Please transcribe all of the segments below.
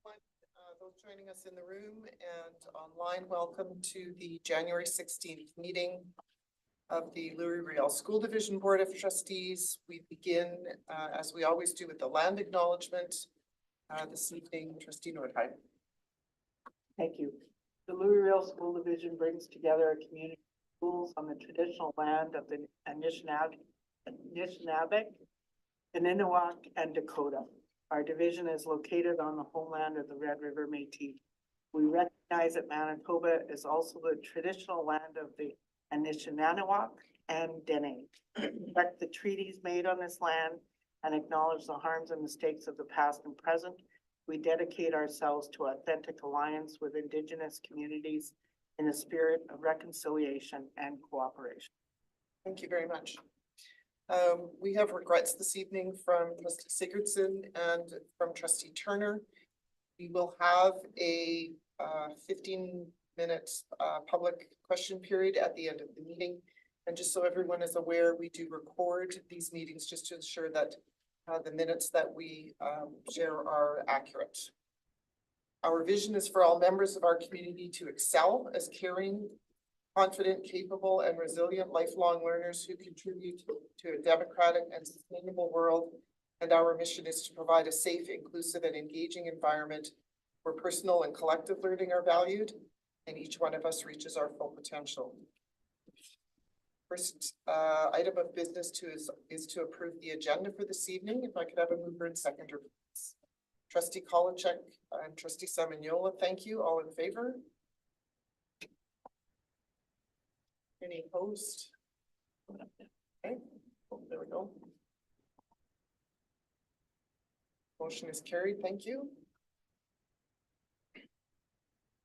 Those joining us in the room and online, welcome to the January 16th meeting of the Louis-Riel School Division Board of Trustees. We begin, as we always do, with the land acknowledgement. This evening, Trustee Nordheim. Thank you. The Louis-Riel School Division brings together a community of schools on the traditional land of the Anishinaabe, Aniniwak, and Dakota. Our division is located on the homeland of the Red River Métis. We recognize that Manitoba is also the traditional land of the Anishinaabe and Dene. Respect the treaties made on this land and acknowledge the harms and mistakes of the past and present. We dedicate ourselves to authentic alliance with Indigenous communities in a spirit of reconciliation and cooperation. Thank you very much. We have regrets this evening from Trustee Sigurdsson and from Trustee Turner. We will have a 15-minute public question period at the end of the meeting. And just so everyone is aware, we do record these meetings just to ensure that the minutes that we share are accurate. Our vision is for all members of our community to excel as caring, confident, capable, and resilient lifelong learners who contribute to a democratic and sustainable world. And our mission is to provide a safe, inclusive, and engaging environment where personal and collective learning are valued and each one of us reaches our full potential. First item of business is to approve the agenda for this evening. If I could have a mover and seconder, please. Trustee Kolacek and Trustee Samignola, thank you. All in favor? Any opposed? Okay, there we go. Motion is carried. Thank you.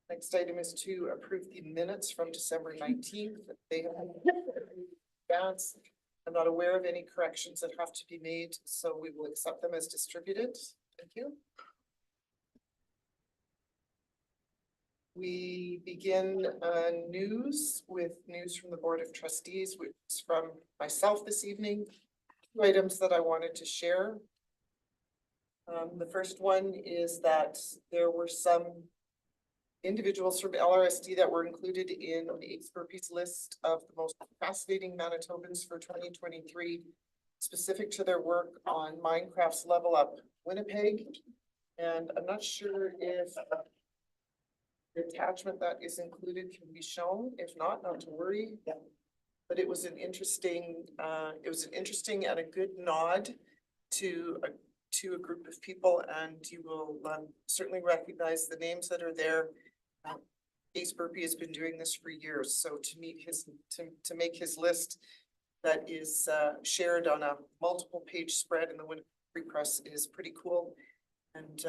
Next item is to approve the minutes from December 19th. They have advance. I'm not aware of any corrections that have to be made, so we will accept them as distributed. Thank you. We begin news from the Board of Trustees, which is from myself this evening. Two items that I wanted to share. The first one is that there were some individuals from LRSD that were included in the Ace Burpees list of the most fascinating Manitobans for 2023, specific to their work on Minecraft's Level Up Winnipeg. And I'm not sure if the attachment that is included can be shown. If not to worry. Yeah. But it was an interesting, and a good nod to a group of people, and you will certainly recognize the names that are there. Ace Burpee has been doing this for years, so to make his list that is shared on a multiple page spread in the Winnipeg Free Press is pretty cool, and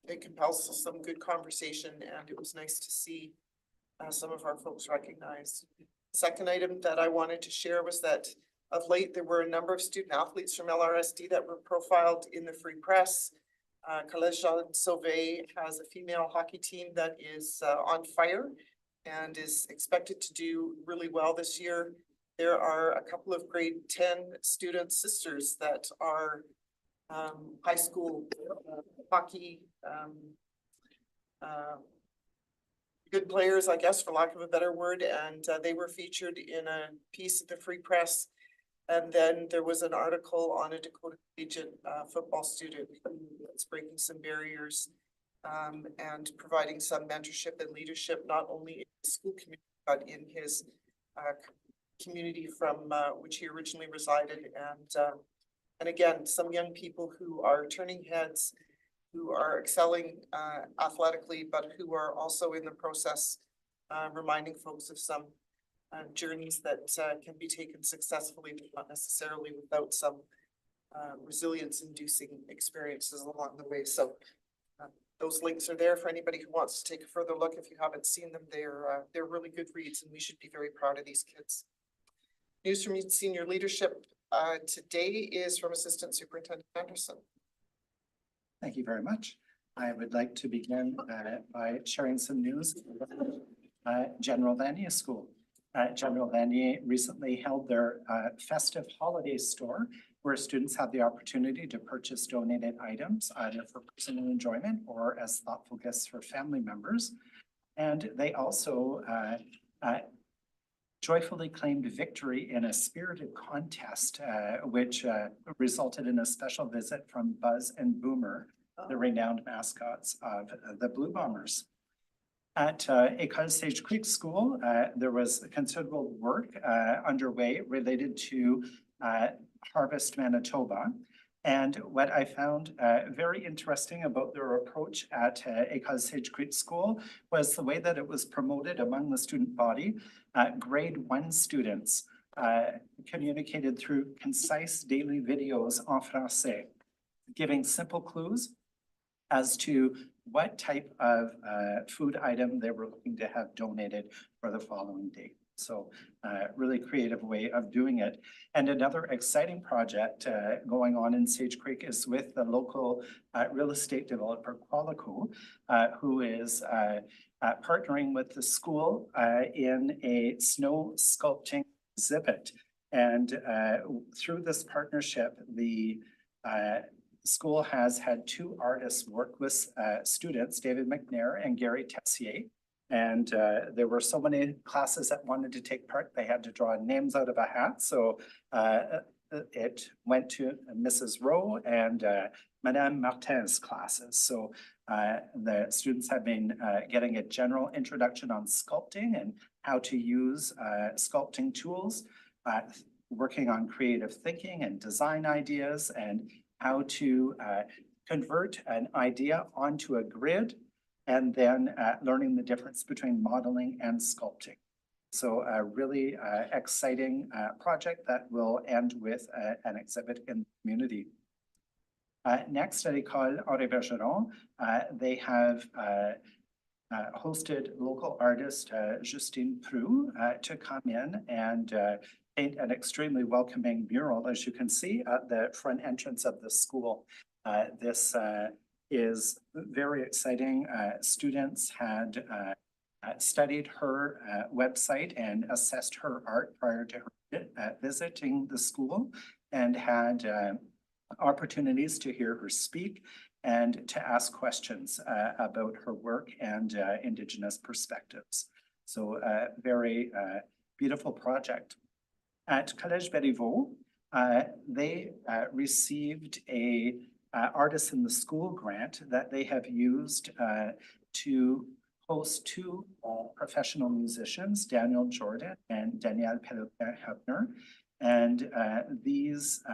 it compels some good conversation, and it was nice to see some of our folks recognized. Second item that I wanted to share was that of late there were a number of student athletes from LRSD that were profiled in the Free Press. Collège Sauvé has a female hockey team that is on fire and is expected to do really well this year. There are a couple of grade 10 student sisters that are high school hockey good players, I guess, for lack of a better word, and they were featured in a piece of the Free Press. And then there was an article on a Dakota Collegiate football student that's breaking some barriers and providing some mentorship and leadership, not only in the school community, but in his community from which he originally resided. And again, some young people who are turning heads, who are excelling athletically, but who are also in the process reminding folks of some journeys that can be taken successfully, but not necessarily without some resilience-inducing experiences along the way. So those links are there for anybody who wants to take a further look. If you haven't seen them, they're really good reads, and we should be very proud of these kids. News from senior leadership today is from Assistant Superintendent Anderson. Thank you very much. I would like to begin by sharing some news. General Vanier School. General Vanier recently held their festive holiday store where students have the opportunity to purchase donated items either for personal enjoyment or as thoughtful gifts for family members. And they also joyfully claimed victory in a spirited contest, which resulted in a special visit from Buzz and Boomer, the renowned mascots of the Blue Bombers. At École Sage Creek School, there was considerable work underway related to Harvest Manitoba. And what I found very interesting about their approach at École Sage Creek School was the way that it was promoted among the student body. Grade 1 students communicated through concise daily videos en français, giving simple clues as to what type of food item they were looking to have donated for the following day. So really creative way of doing it. And another exciting project going on in Sage Creek is with the local real estate developer Qualico, who is partnering with the school in a snow sculpting exhibit. And through this partnership, the school has had 2 artists work with students, David McNair and Gary Tessier. And there were so many classes that wanted to take part, they had to draw names out of a hat. So it went to Mrs. Rowe and Madame Martin's classes. So the students have been getting a general introduction on sculpting and how to use sculpting tools, working on creative thinking and design ideas, and how to convert an idea onto a grid, and then learning the difference between modeling and sculpting. So a really exciting project that will end with an exhibit in the community. Next at École Henri Bergeron, they have hosted local artist Justine Prou to come in and paint an extremely welcoming mural, as you can see at the front entrance of the school. This is very exciting. Students had studied her website and assessed her art prior to her visiting the school, and had opportunities to hear her speak and to ask questions about her work and Indigenous perspectives. So a very beautiful project. At Collège Béliveau, they received a Artists in the School grant that they have used to host 2 professional musicians, Daniel Jordan and Danielle Pellepin-Hubner. And these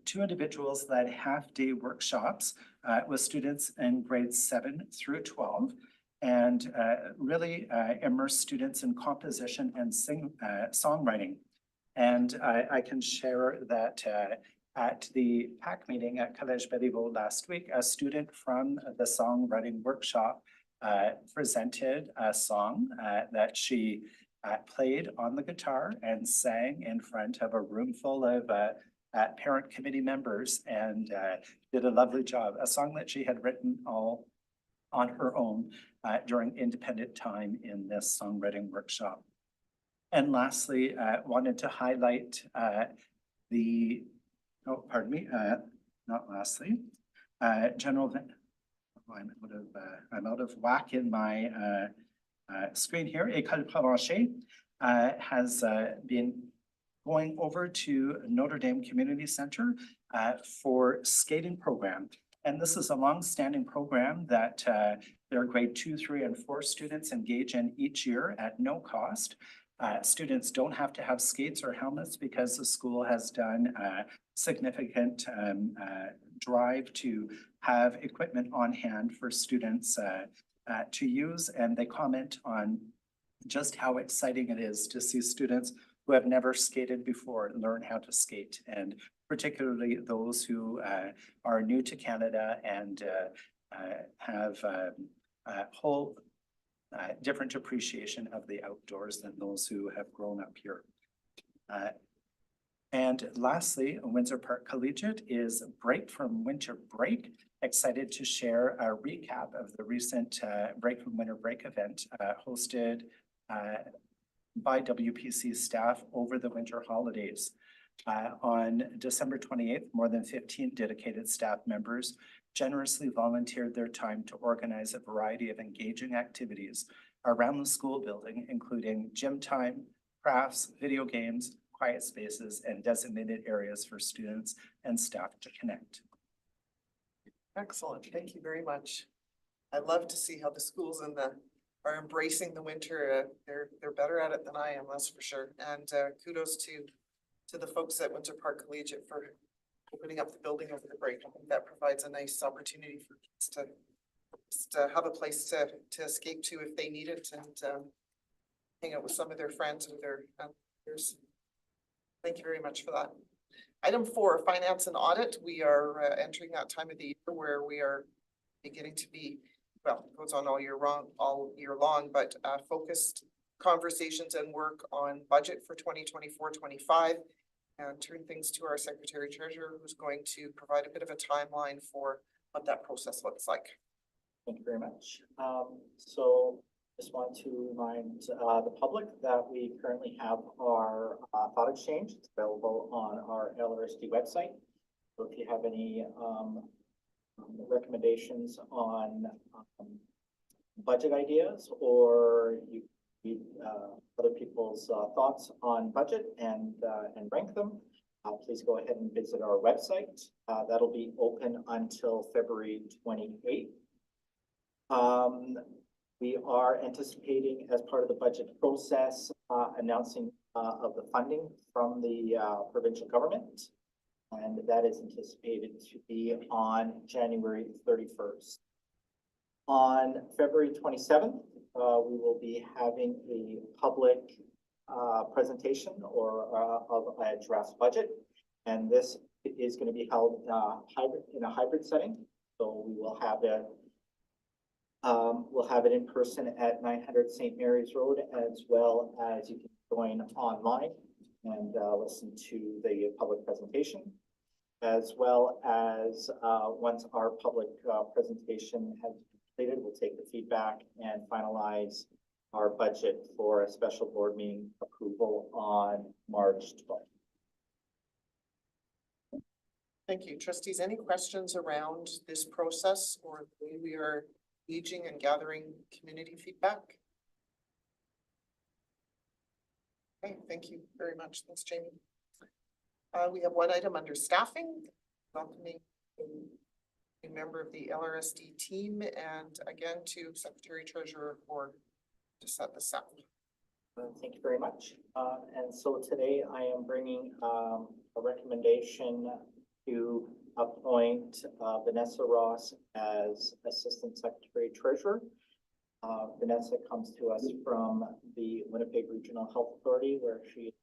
2 individuals led half-day workshops with students in grades 7 through 12, and really immerse students in composition and songwriting. And I can share that at the PAC meeting at Collège Béliveau last week, a student from the songwriting workshop presented a song that she played on the guitar and sang in front of a room full of parent committee members, and did a lovely job. A song that she had written all on her own during independent time in this songwriting workshop. And lastly, wanted to highlight not lastly, I'm out of whack in my screen here. École Provencher has been going over to Notre Dame Community Center for skating program. And this is a long-standing program that their grade 2, 3, and 4 students engage in each year at no cost. Students don't have to have skates or helmets because the school has done a significant drive to have equipment on hand for students to use. And they comment on just how exciting it is to see students who have never skated before learn how to skate, and particularly those who are new to Canada and have a whole different appreciation of the outdoors than those who have grown up here. And lastly, Windsor Park Collegiate is break from winter break. Excited to share a recap of the recent Break from Winter Break event hosted by WPC staff over the winter holidays. On December 28th, more than 15 dedicated staff members generously volunteered their time to organize a variety of engaging activities around the school building, including gym time, crafts, video games, quiet spaces, and designated areas for students and staff to connect. Excellent, thank you very much. I love to see how the schools are embracing the winter. They're better at it than I am, that's for sure. And kudos to the folks at Windsor Park Collegiate for opening up the building over the break. I think that provides a nice opportunity for kids to have a place to escape to if they need it, and hang out with some of their friends or their peers. Thank you very much for that. Item 4, finance and audit. We are entering that time of the year where we are beginning to be, well, it goes on all year long, but focused conversations and work on budget for 2024-25, and turn things to our Secretary Treasurer, who's going to provide a bit of a timeline for what that process looks like. Thank you very much. So just want to remind the public that we currently have our thought exchange. It's available on our LRSD website. So if you have any recommendations on budget ideas, or you read other people's thoughts on budget and rank them, please go ahead and visit our website. That'll be open until February 28th. We are anticipating, as part of the budget process, announcing of the funding from the provincial government, and that is anticipated to be on January 31st. On February 27th, we will be having a public presentation of a draft budget, and this is going to be held in a hybrid setting. So we will have we'll have it in person at 900 St. Mary's Road, as well as you can join online and listen to the public presentation, as well as once our public presentation has completed, we'll take the feedback and finalize our budget for a special board meeting approval on March 12th. Thank you. Trustees, any questions around this process or the way we are engaging and gathering community feedback? Okay, thank you very much. Thanks, Jamie. We have one item under staffing, welcoming a member of the LRSD team, and again to Secretary Treasurer to set this up. Thank you very much. And so today I am bringing a recommendation to appoint Vanessa Ross as Assistant Secretary Treasurer. Vanessa comes to us from the Winnipeg Regional Health Authority, where she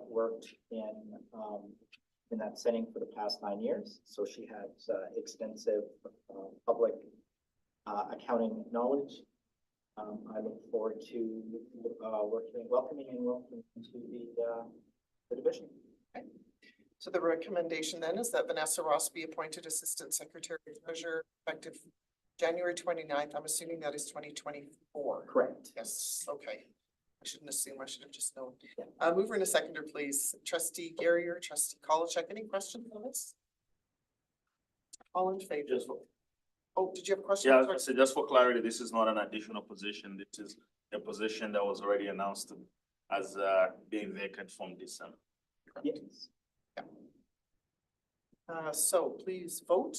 worked in that setting for the past 9 years. So she has extensive public accounting knowledge. I look forward to welcoming to the division. Okay. So the recommendation then is that Vanessa Ross be appointed Assistant Secretary Treasurer effective January 29th. I'm assuming that is 2024. Correct. Yes, okay. I shouldn't assume, I should have just known. Mover and a seconder, please. Trustee Gary or Trustee Kolachek, any questions on this? All in favor? Just for, Oh, did you have a question? yeah, so just for clarity, this is not an additional position. This is a position that was already announced as being vacant from December. Yes. So please vote.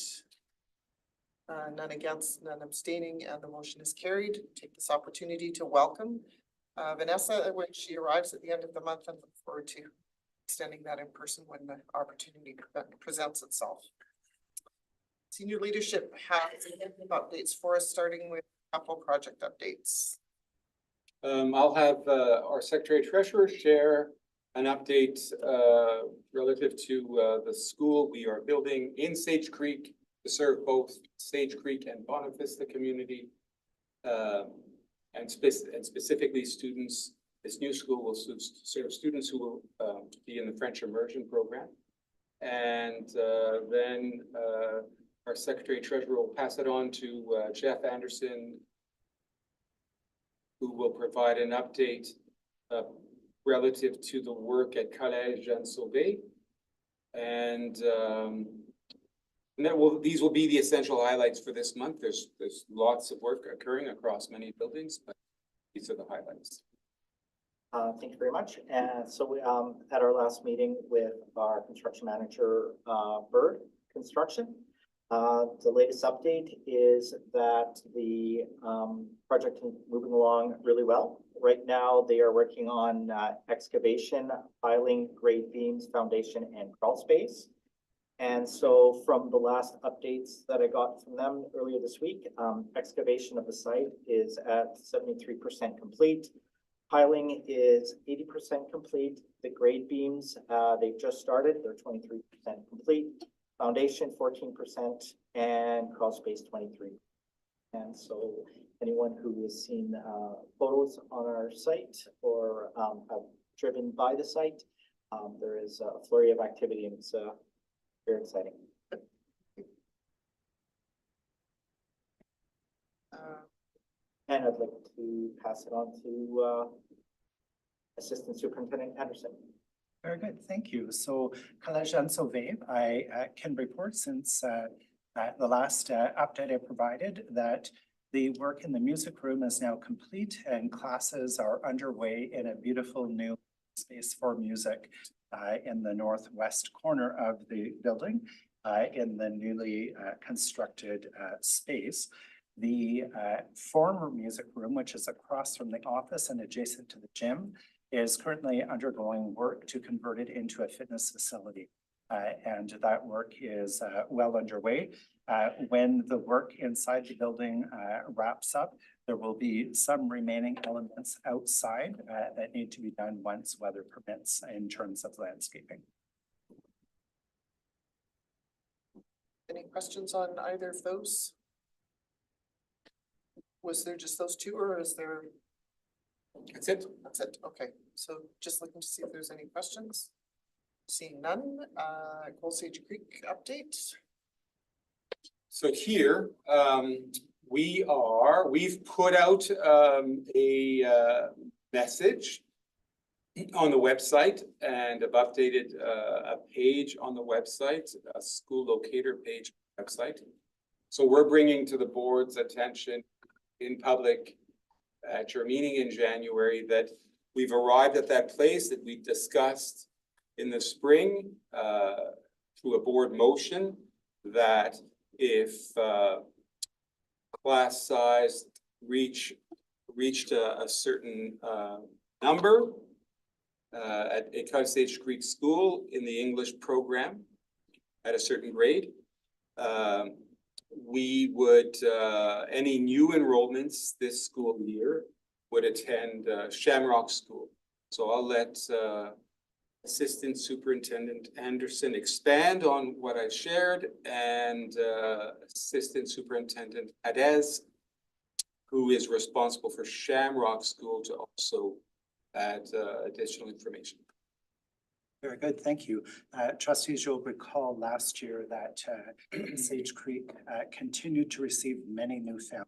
None against, none abstaining, and the motion is carried. Take this opportunity to welcome Vanessa when she arrives at the end of the month, and look forward to extending that in person when the opportunity presents itself. Senior leadership has updates for us, starting with capital project updates. I'll have our Secretary Treasurer share an update relative to the school we are building in Sage Creek to serve both Sage Creek and Bonavista community, and specifically students. This new school will serve students who will be in the French immersion program. And then our Secretary Treasurer will pass it on to Jeff Anderson, who will provide an update relative to the work at Collège Jean Sauvé And these will be the essential highlights for this month. There's lots of work occurring across many buildings, but these are the highlights. Thank you very much. And so we, at our last meeting with our construction manager, Bird Construction, the latest update is that the, project is moving along really well. Right now, they are working on, excavation, piling, grade beams, foundation, and crawl space. And so from the last updates that I got from them earlier this week, excavation of the site is at 73% complete. Piling is 80% complete. The grade beams, they've just started, they're 23% complete. Foundation 14% and crawl space 23%. And so anyone who has seen photos on our site or have driven by the site, there is a flurry of activity and it's very exciting. And I'd like to pass it on to Assistant Superintendent Anderson. Very good, thank you. So, Kalajan Sauvé, I can report since the last update I provided that the work in the music room is now complete and classes are underway in a beautiful new space for music in the northwest corner of the building in the newly constructed space. The former music room, which is across from the office and adjacent to the gym, is currently undergoing work to convert it into a fitness facility. And that work is well underway. When the work inside the building wraps up, there will be some remaining elements outside that need to be done once weather permits in terms of landscaping. Any questions on either of those? Was there just those two or is there? That's it. That's it, okay. So just looking to see if there's any questions. Seeing none, Cold Sage Creek update. So here, we've put out a message on the website and have updated a page on the website, a school locator page website. So we're bringing to the board's attention in public at your meeting in January that we've arrived at that place that we discussed in the spring through a board motion that if class size reached a certain number at Cottage Sage Creek School in the English program at a certain grade, we would, any new enrollments this school year would attend Shamrock School. So I'll let Assistant Superintendent Anderson expand on what I shared and Assistant Superintendent Adez, who is responsible for Shamrock School, to also add additional information. Very good, thank you. Trustees, you'll recall last year that Sage Creek continued to receive many new families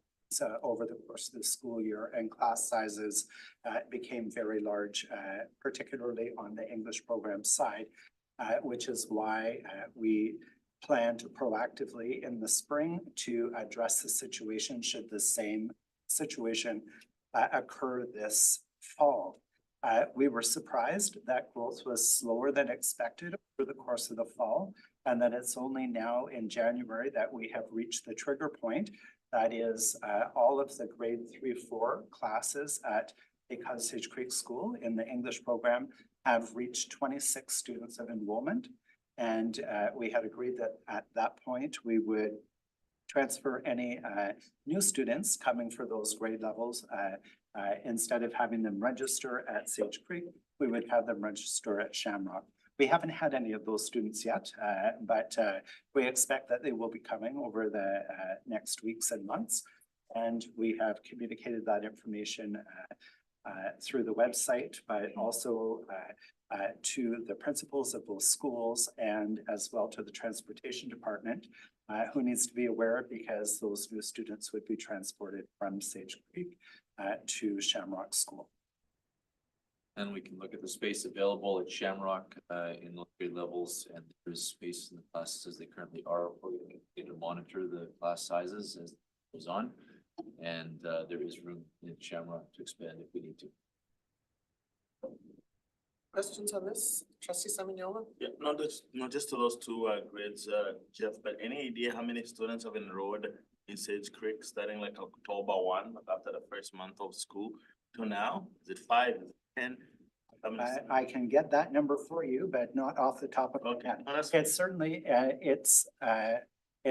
over the course of the school year, and class sizes became very large, particularly on the English program side, which is why we plan to proactively in the spring to address the situation should the same situation occur this fall. We were surprised that growth was slower than expected over the course of the fall, and that it's only now in January that we have reached the trigger point. That is, all of the grade 3-4 classes at Cottage Sage Creek School in the English program have reached 26 students of enrollment. And we had agreed that at that point, we would transfer any new students coming for those grade levels. Instead of having them register at Sage Creek, we would have them register at Shamrock. We haven't had any of those students yet, but we expect that they will be coming over the next weeks and months. And we have communicated that information through the website, but also to the principals of both schools and as well to the transportation department, who needs to be aware because those new students would be transported from Sage Creek to Shamrock School. And we can look at the space available at Shamrock in those grade levels, and there's space in the classes as they currently are. We're going to monitor the class sizes as it goes on. And there is room in Shamrock to expand if we need to. Questions on this? Trustee Seminyola? Yeah, not just to those two grades, Jeff, but any idea how many students have enrolled in Sage Creek starting like October 1, after the first month of school to now? Is it 5? Is it 10? How many students? I can get that number for you, but not off the top of my Okay, head. no, that's It's certainly, it's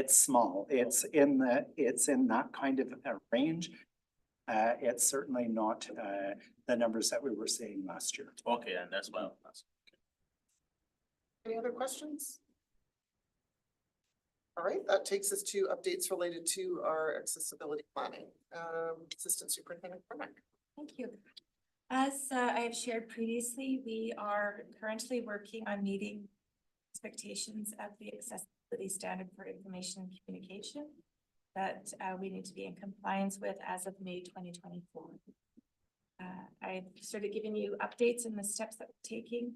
small. It's in that kind of a range. It's certainly not, the numbers that we were seeing last year. okay, and that's why. Any other questions? All right, that takes us to updates related to our accessibility planning. Assistant Superintendent Cormack. Thank you. As I have shared previously, we are currently working on meeting expectations of the accessibility standard for information and communication that we need to be in compliance with as of May 2024. I've sort of given you updates on the steps that we're taking.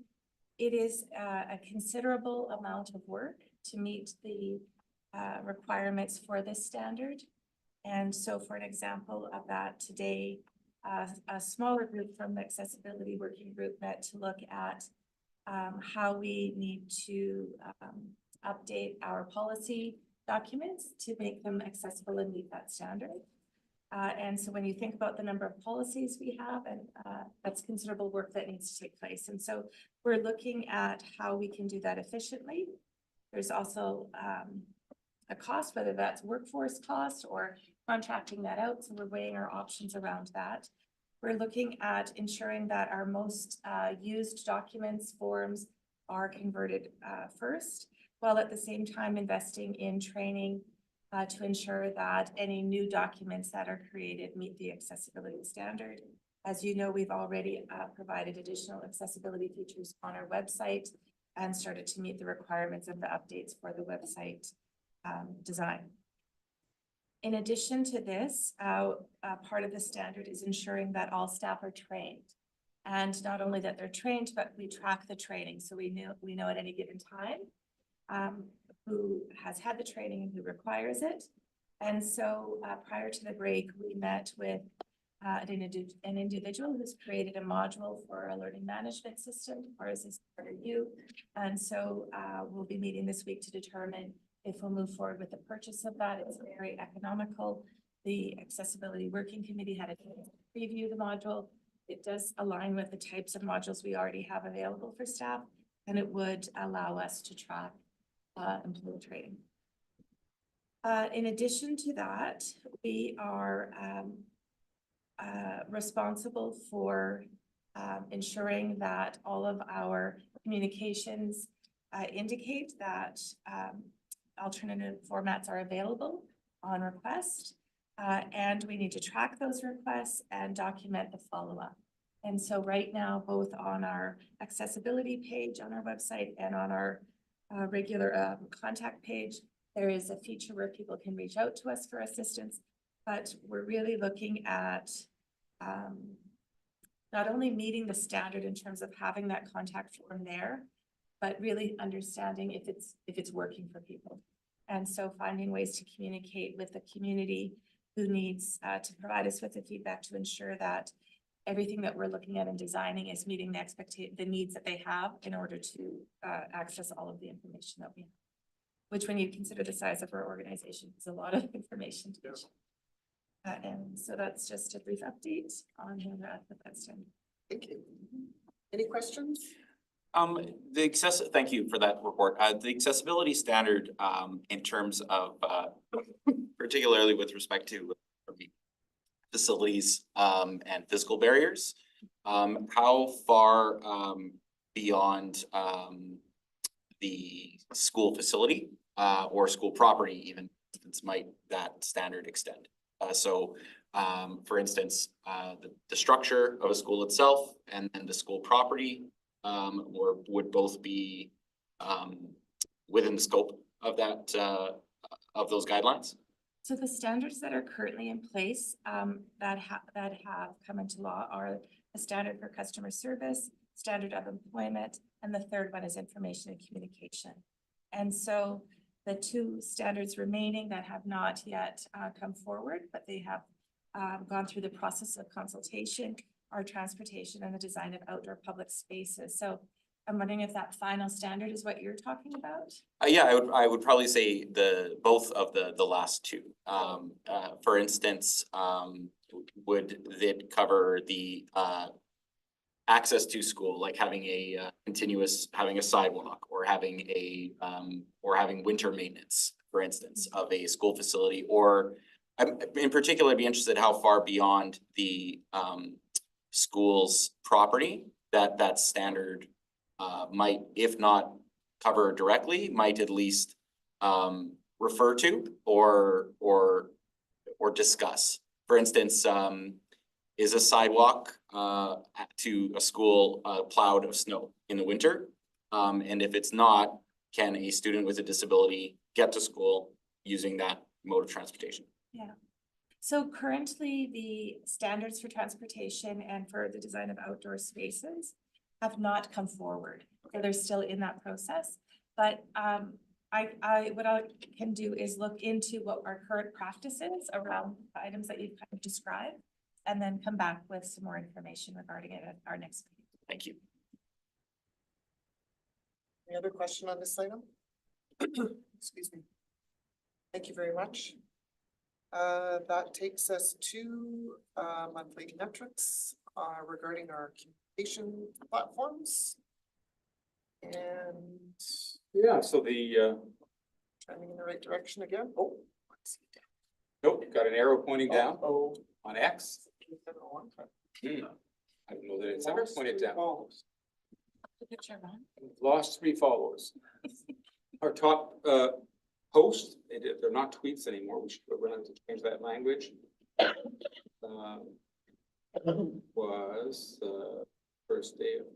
It is a considerable amount of work to meet the requirements for this standard. And so for an example of that today, a smaller group from the accessibility working group met to look at how we need to update our policy documents to make them accessible and meet that standard. And so when you think about the number of policies we have, and that's considerable work that needs to take place. And so we're looking at how we can do that efficiently. There's also a cost, whether that's workforce cost or contracting that out. So we're weighing our options around that. We're looking at ensuring that our most used documents, forms are converted first, while at the same time investing in training to ensure that any new documents that are created meet the accessibility standard. As you know, we've already provided additional accessibility features on our website and started to meet the requirements of the updates for the website design. In addition to this, part of the standard is ensuring that all staff are trained. And not only that they're trained, but we track the training. So we know at any given time who has had the training and who requires it. And so prior to the break, we met with an individual who's created a module for a learning management system, or is this for you? And so we'll be meeting this week to determine if we'll move forward with the purchase of that. It's very economical. The Accessibility Working Committee had a chance to preview the module. It does align with the types of modules we already have available for staff, and it would allow us to track employee training. In addition to that, we are responsible for ensuring that all of our communications indicate that alternative formats are available on request. And we need to track those requests and document the follow-up. And so right now, both on our accessibility page on our website and on our regular contact page, there is a feature where people can reach out to us for assistance, but we're really looking at not only meeting the standard in terms of having that contact form there, but really understanding if it's working for people. And so finding ways to communicate with the community who needs to provide us with the feedback to ensure that everything that we're looking at and designing is meeting the needs that they have in order to access all of the information that we have. Which, when you consider the size of our organization, is a lot of information to share. And so that's just a brief update on that standard. Thank you. Any questions? Thank you for that report. The accessibility standard, in terms of, particularly with respect to facilities, and physical barriers, how far, beyond, the school facility, or school property even, might that standard extend? For instance, the structure of a school itself and the school property, or would both be within the scope of that, of those guidelines? So the standards that are currently in place that have come into law are a standard for customer service, standard of employment, and the third one is information and communication. And so the two standards remaining that have not yet come forward, but they have gone through the process of consultation are transportation and the design of outdoor public spaces. So I'm wondering if that final standard is what you're talking about? Yeah, I would probably say both of the last two. For instance, would it cover the access to school, like having a having a sidewalk or having having winter maintenance, for instance, of a school facility? Or in particular, I'd be interested how far beyond the school's property that standard might, if not cover directly, might at least refer to or discuss. For instance, is a sidewalk to a school plowed of snow in the winter? And if it's not, can a student with a disability get to school using that mode of transportation? Yeah. So currently, the standards for transportation and for the design of outdoor spaces have not come forward. So they're still in that process. But what I can do is look into what our current practice is around the items that you've kind of described, and then come back with some more information regarding it at our next meeting. Thank you. Any other question on this item? Excuse me. Thank you very much. That takes us to monthly metrics regarding our communication platforms. And Yeah, so the, trending in the right direction again. Oh. nope, got an arrow pointing down Oh. on X. I don't know that it's ever pointed down. Lost 3 followers. Our top post, they're not tweets anymore. We should run to change that language. Was the first day of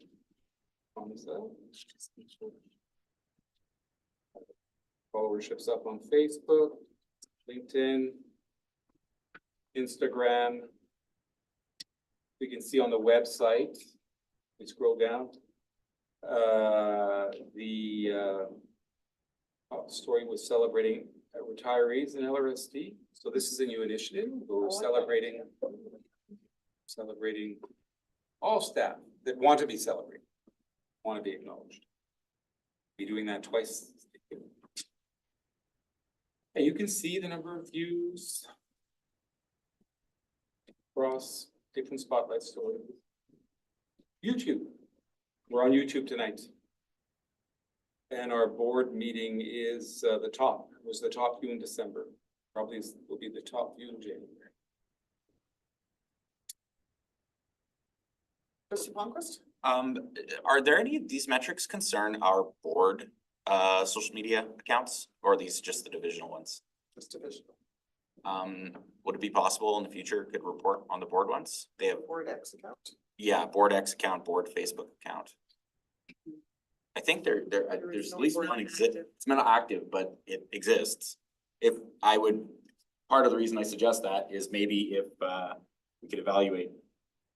followerships up on Facebook, LinkedIn, Instagram. We can see on the website, we scroll down, the story was celebrating retirees in LRSD. So this is a new initiative. We're celebrating all staff that want to be celebrated, want to be acknowledged. Be doing that twice. And you can see the number of views across different spotlight stories. YouTube. We're on YouTube tonight. And our board meeting is was the top view in December. Probably will be the top view in January. Trustee Palmquist? Are there any of these metrics concern our board social media accounts, or are these just the divisional ones? Just divisional. Would it be possible in the future could report on the board ones? They have, Board X account. yeah, board X account, board Facebook account. I think there's no at least board one active. it's not active, but it exists. Part of the reason I suggest that is maybe if we could evaluate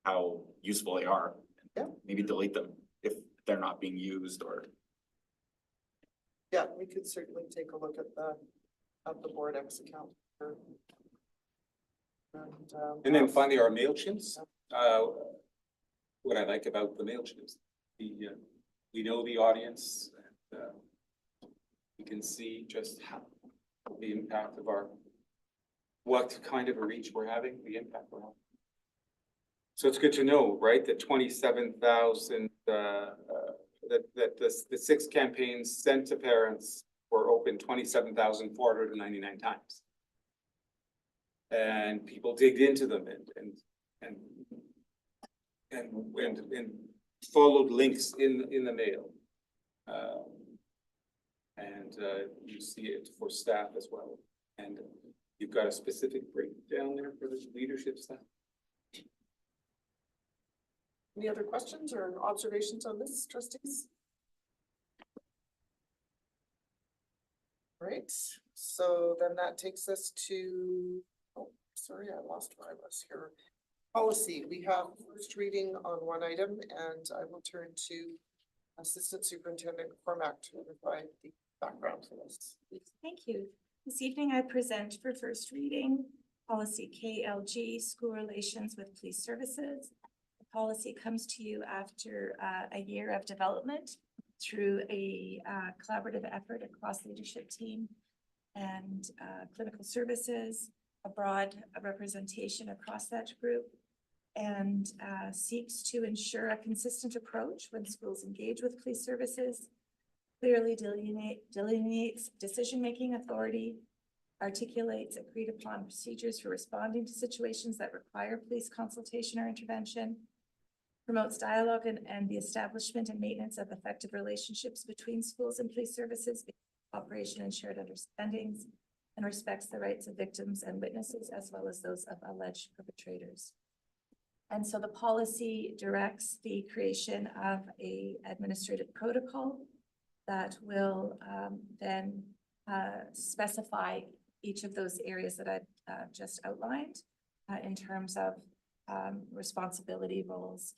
how useful they are. Yeah. Maybe delete them if they're not being used or. Yeah, we could certainly take a look at the board X account. And then finally, our MailChimps. What I like about the MailChimps, we know the audience, and we can see just how the impact of what kind of a reach we're having, the impact we're having. So it's good to know, right, that 27,000, that the 6 campaigns sent to parents were opened 27,499 times. And people digged into them and followed links in the mail. You see it for staff as well. And you've got a specific breakdown there for the leadership staff. Any other questions or observations on this, trustees? Right, so then that takes us to, oh, sorry, I lost where I was here. Policy, we have first reading on one item, and I will turn to Assistant Superintendent Cormack to provide the background for this. Thank you. This evening I present for first reading policy KLG, school relations with police services. The policy comes to you after a year of development through a collaborative effort across leadership team and clinical services, a broad representation across that group, and seeks to ensure a consistent approach when schools engage with police services, clearly delineates decision-making authority, articulates agreed upon procedures for responding to situations that require police consultation or intervention, promotes dialogue and the establishment and maintenance of effective relationships between schools and police services, cooperation and shared understandings, and respects the rights of victims and witnesses as well as those of alleged perpetrators. And so the policy directs the creation of an administrative protocol that will then specify each of those areas that I've just outlined in terms of responsibility roles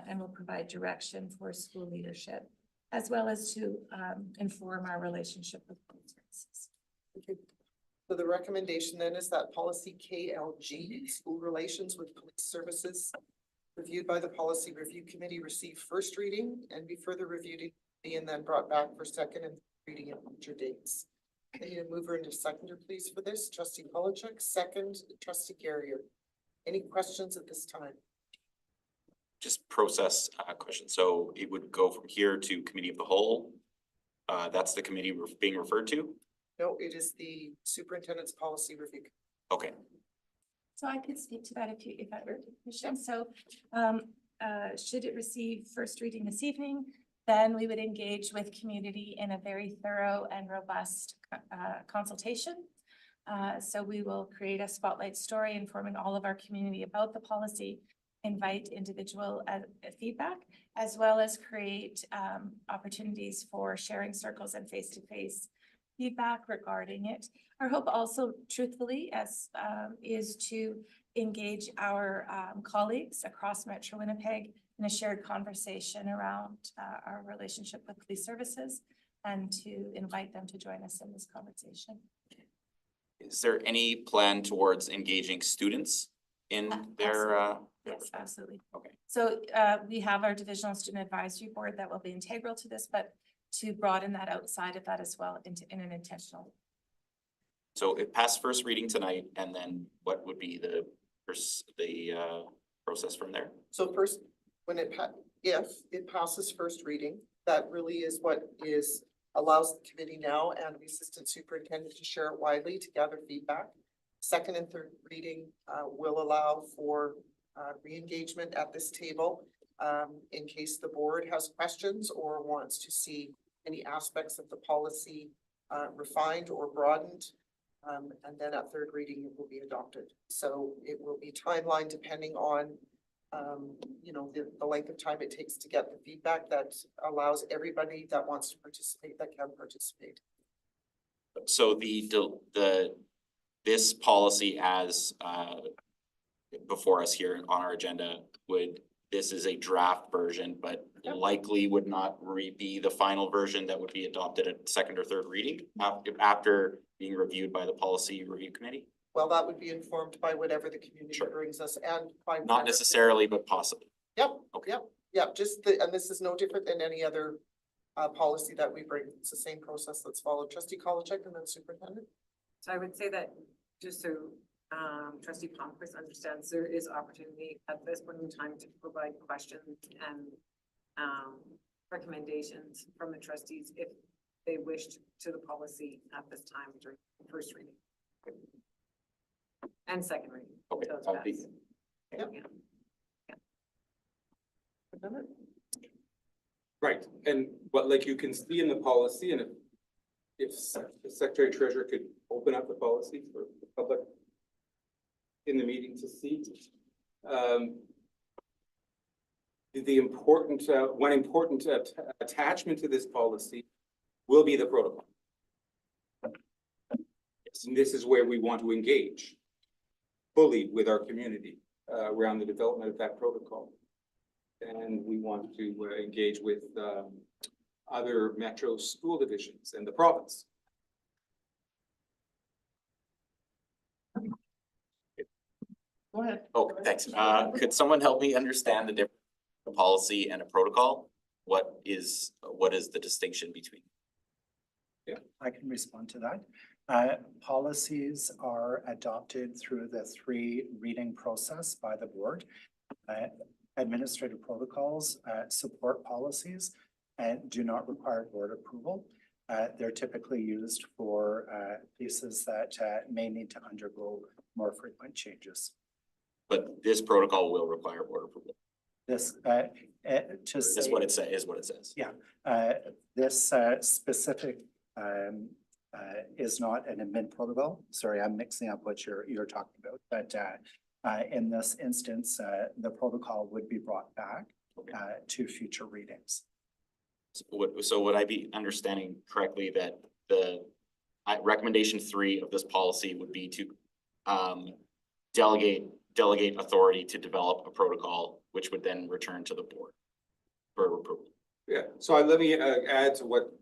and will provide direction for school leadership, as well as to inform our relationship with police services. Okay. So the recommendation then is that policy KLG, school relations with police services, reviewed by the policy review committee, receive first reading and be further reviewed and then brought back for second and reading at future dates. I need a mover and a seconder, please, for this. Trustee Polachek, second, Trustee Garrier. Any questions at this time? Just process question. So it would go from here to committee of the whole. That's the committee being referred to? No, it is the superintendent's policy review. Okay, So I could speak to that if I were permission. So should it receive first reading this evening, then we would engage with community in a very thorough and robust consultation. So we will create a spotlight story informing all of our community about the policy, invite individual feedback, as well as create opportunities for sharing circles and face-to-face feedback regarding it. Our hope also, truthfully, is to engage our colleagues across Metro Winnipeg in a shared conversation around our relationship with police services and to invite them to join us in this conversation. is there any plan towards engaging students in their? Yes, absolutely. Okay. So we have our divisional student advisory board that will be integral to this, but to broaden that outside of that as well in an intentional. So it passed first reading tonight, and then what would be the process from there? So first, if it passes first reading, that really is what allows the committee now and the assistant superintendent to share it widely to gather feedback. Second and third reading will allow for re-engagement at this table in case the board has questions or wants to see any aspects of the policy refined or broadened. And then at third reading, it will be adopted. So it will be timeline depending on the length of time it takes to get the feedback that allows everybody that wants to participate that can participate. So this policy as before us here on our agenda this is a draft version, but Yep. likely would not be the final version that would be adopted at second or third reading after being reviewed by the policy review committee? Well, that would be informed by whatever the community Sure. brings us and by. Not whatever- necessarily, but possibly. Yep, Okay. yep, and this is no different than any other policy that we bring. It's the same process that's followed. Trustee Kolachek and then superintendent. So I would say that just so trustee Palmquist understands, there is opportunity at this point in time to provide questions and recommendations from the trustees if they wished to the policy at this time during first reading. And second reading. Okay, So it's I'll be- passed. Yep. Yeah. Superintendent? Right, and like you can see in the policy, and if the Secretary Treasurer could open up the policy for the public in the meeting to see. One important attachment to this policy will be the protocol. Yes, and this is where we want to engage fully with our community around the development of that protocol. And we want to engage with other metro school divisions and the province. Go ahead. Oh, thanks. Could someone help me understand the difference between a policy and a protocol? What is the distinction between? I can respond to that. Policies are adopted through the 3 reading process by the board. Administrative protocols support policies and do not require board approval. They're typically used for pieces that may need to undergo more frequent changes. But this protocol will require board approval. This, Is what it says. Yeah, this specific is not an admin protocol. Sorry, I'm mixing up what you're talking about, but in this instance, the protocol would be brought back to future readings. So would I be understanding correctly that the recommendation 3 of this policy would be to delegate authority to develop a protocol, which would then return to the board for approval? Yeah, so let me add to what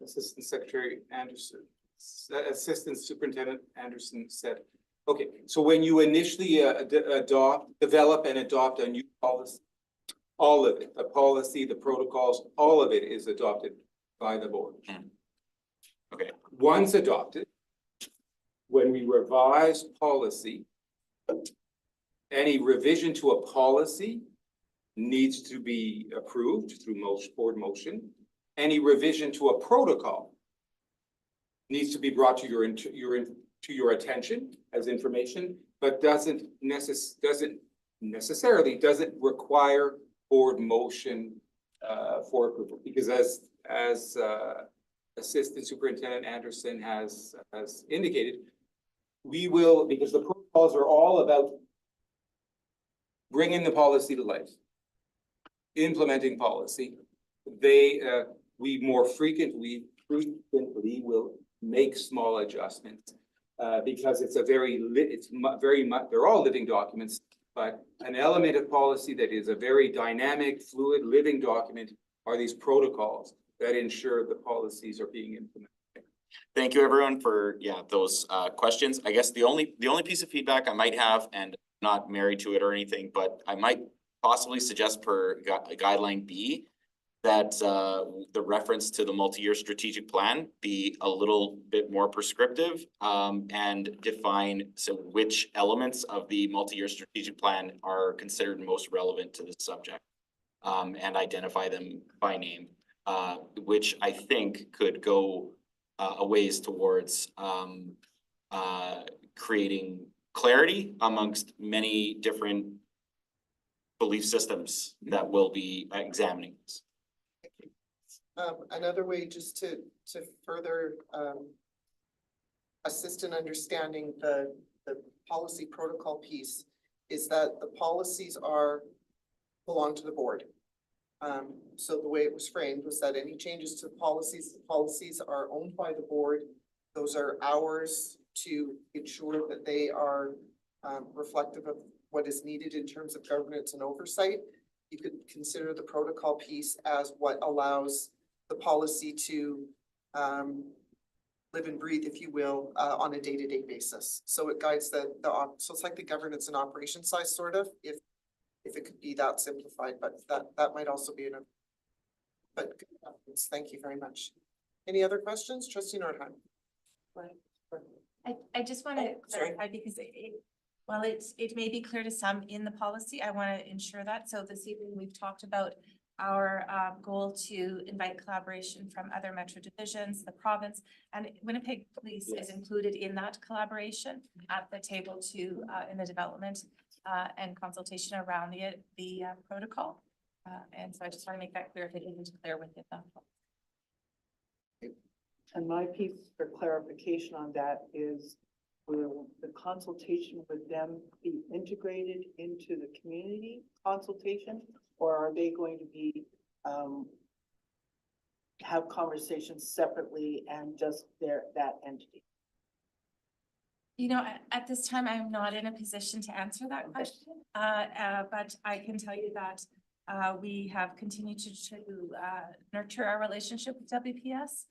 Assistant Secretary Anderson, Assistant Superintendent Anderson said. Okay, so when you initially develop and adopt a new policy, all of it, the policy, the protocols, all of it is adopted by the board. Okay. Once adopted, when we revise policy, any revision to a policy needs to be approved through board motion. Any revision to a protocol needs to be brought to your attention as information, but doesn't necessarily require board motion for approval, because as Assistant Superintendent Anderson has indicated, we will, because the protocols are all about bringing the policy to life, implementing policy. We more frequently will make small adjustments because it's they're all living documents, but an element of policy that is a very dynamic, fluid, living document are these protocols that ensure the policies are being implemented. Thank you, everyone, for those questions. I guess the only piece of feedback I might have, and not married to it or anything, but I might possibly suggest per guideline B that the reference to the multi-year strategic plan be a little bit more prescriptive and define which elements of the multi-year strategic plan are considered most relevant to this subject and identify them by name, which I think could go a ways towards creating clarity amongst many different belief systems that will be examining this. Another way just to further assist in understanding the policy protocol piece is that the policies belong to the board. So the way it was framed was that any changes to the policies are owned by the board. Those are ours to ensure that they are reflective of what is needed in terms of governance and oversight. You could consider the protocol piece as what allows the policy to live and breathe, if you will, on a day-to-day basis. So it guides so it's like the governance and operation side, sort of, if it could be that simplified, but that might also be enough. But thank you very much. Any other questions? Trustee Nordheim. I just want to sorry. clarify because while it may be clear to some in the policy, I want to ensure that. So this evening, we've talked about our goal to invite collaboration from other metro divisions, the province, and Winnipeg Police is included in that collaboration at the table too, in the development and consultation around the protocol. And so I just want to make that clear if it isn't clear within that. And my piece for clarification on that is, will the consultation with them be integrated into the community consultation? Or are they going to be, have conversations separately and just that entity? You know, at this time, I'm not in a position to answer that question. But I can tell you that we have continued to nurture our relationship with WPS.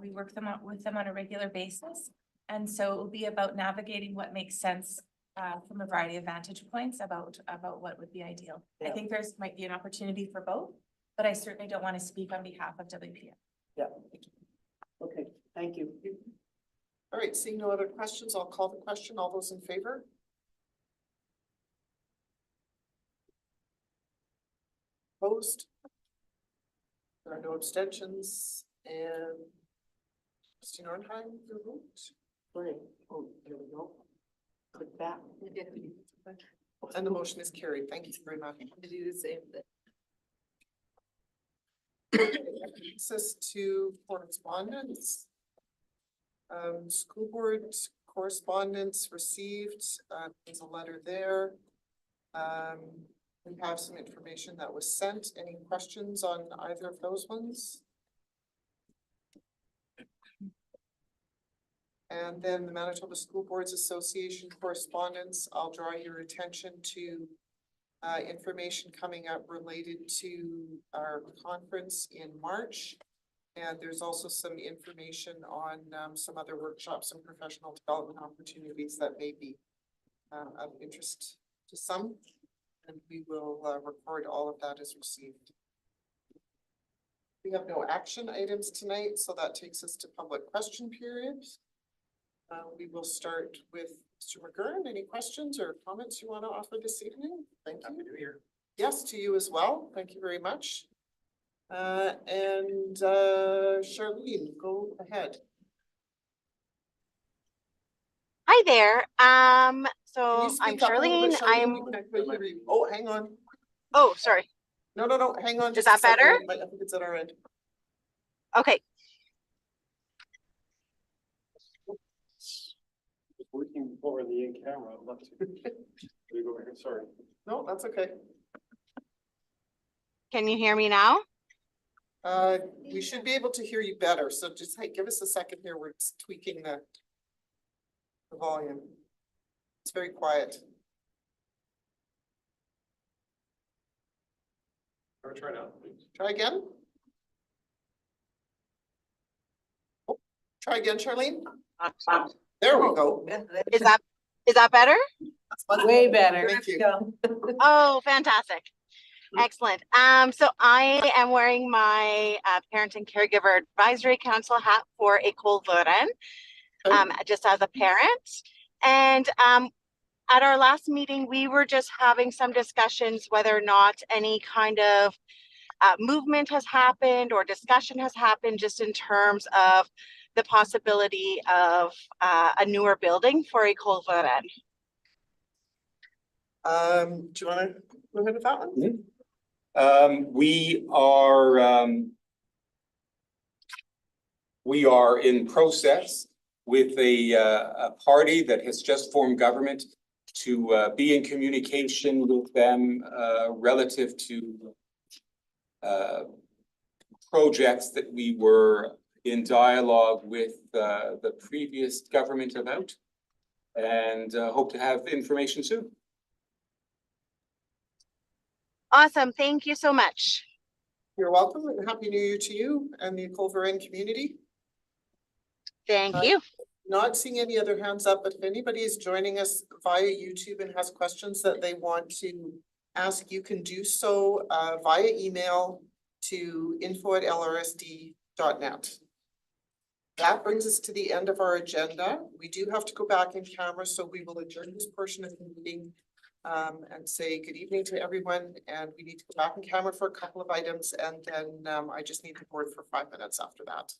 We work with them on a regular basis. And so it will be about navigating what makes sense from a variety of vantage points about what would be ideal. I Yeah. think might be an opportunity for both, but I certainly don't want to speak on behalf of WPS. Yeah. Okay, thank you. All right, seeing no other questions, I'll call the question. All those in favor? Opposed? There are no abstentions and Trustee Nornheim, your vote. Great. Oh, there we go. Click that. And the motion is carried. Thank you very much. To do the same thing. Access to correspondence. School board correspondence received, there's a letter there. We have some information that was sent. Any questions on either of those ones? And then the Manitoba School Boards Association correspondence, I'll draw your attention to information coming up related to our conference in March. And there's also some information on some other workshops and professional development opportunities that may be of interest to some. And we will record all of that as received. We have no action items tonight, so that takes us to public question period. We will start with Mr. McGurn. Any questions or comments you want to offer this evening? Thank you. Happy New Year. Yes, to you as well. Thank you very much. Charlene, go ahead. Hi there. Can So you I'm speak up a little bit, Charlene. Charlene? We can't quite hear you. Oh, hang on. Oh, sorry. No, hang on. Is just a that second. better? I think it's at our end. Okay. Working for the in-camera, I'd love to. We go ahead, sorry. No, that's okay. Can you hear me now? We should be able to hear you better. So just give us a second here. We're just tweaking the volume. It's very quiet. Try now, please. Try again. Oh, try again, Charlene. There we go. Is that better? Way better. Thank you. Oh, fantastic. Excellent. So I am wearing my Parent and Caregiver Advisory Council hat for École Lorraine, just as a parent. And at our last meeting, we were just having some discussions whether or not any kind of movement has happened or discussion has happened just in terms of the possibility of a newer building for École Lorraine. Do you want to go ahead with that one? We are in process with a party that has just formed government to be in communication with them relative to projects that we were in dialogue with the previous government about, and hope to have information soon. Awesome. Thank you so much. You're welcome, and Happy New Year to you and the École Lorraine community. Thank you. Not seeing any other hands up, but if anybody is joining us via YouTube and has questions that they want to ask, you can do so via email to info@lrsd.net. That brings us to the end of our agenda. We do have to go back in camera, so we will adjourn this portion of the meeting and say good evening to everyone. And we need to go back in camera for a couple of items, and then I just need the board for 5 minutes after that.